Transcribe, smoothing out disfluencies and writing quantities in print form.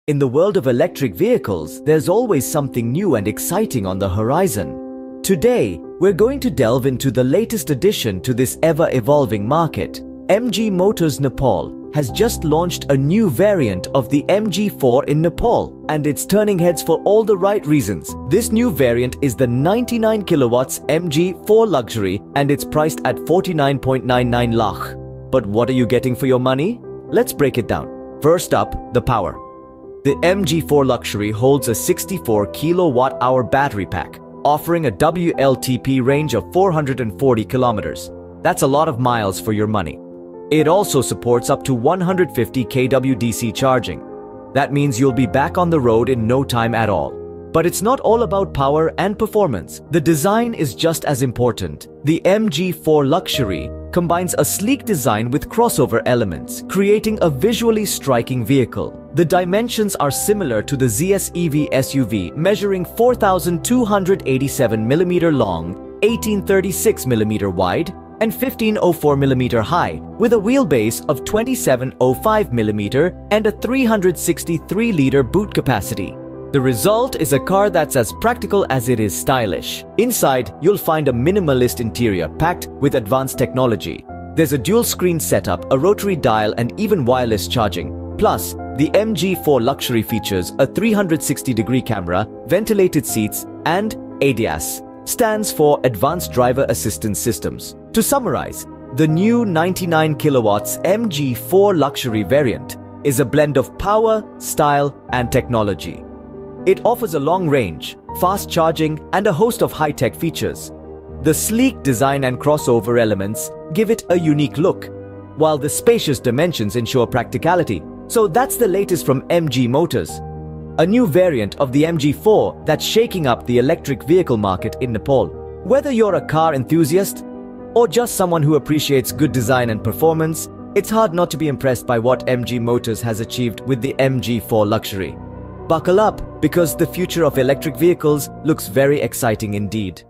In the world of electric vehicles, there's always something new and exciting on the horizon. Today, we're going to delve into the latest addition to this ever-evolving market. MG Motors Nepal has just launched a new variant of the MG4 in Nepal, and it's turning heads for all the right reasons. This new variant is the 99 kilowatts MG4 Luxury, and it's priced at 49.99 lakh. But what are you getting for your money? Let's break it down. First up, the power. The MG4 Luxury holds a 64 kilowatt-hour battery pack, offering a WLTP range of 440 kilometers. That's a lot of miles for your money. It also supports up to 150 kW DC charging. That means you'll be back on the road in no time at all. But it's not all about power and performance. The design is just as important. The MG4 Luxury combines a sleek design with crossover elements, creating a visually striking vehicle. The dimensions are similar to the ZS EV SUV, measuring 4,287 mm long, 1836 mm wide, and 1504 mm high, with a wheelbase of 2705 mm and a 363-liter boot capacity. The result is a car that's as practical as it is stylish. Inside, you'll find a minimalist interior packed with advanced technology. There's a dual-screen setup, a rotary dial, and even wireless charging. Plus, the MG4 Luxury features a 360-degree camera, ventilated seats, and ADAS, stands for Advanced Driver Assistance Systems. To summarize, the new 99 kilowatts MG4 Luxury variant is a blend of power, style, and technology. It offers a long range, fast charging, and a host of high-tech features. The sleek design and crossover elements give it a unique look, while the spacious dimensions ensure practicality. So that's the latest from MG Motors. A new variant of the MG4 that's shaking up the electric vehicle market in Nepal. Whether you're a car enthusiast or just someone who appreciates good design and performance, it's hard not to be impressed by what MG Motors has achieved with the MG4 Luxury. Buckle up, because the future of electric vehicles looks very exciting indeed.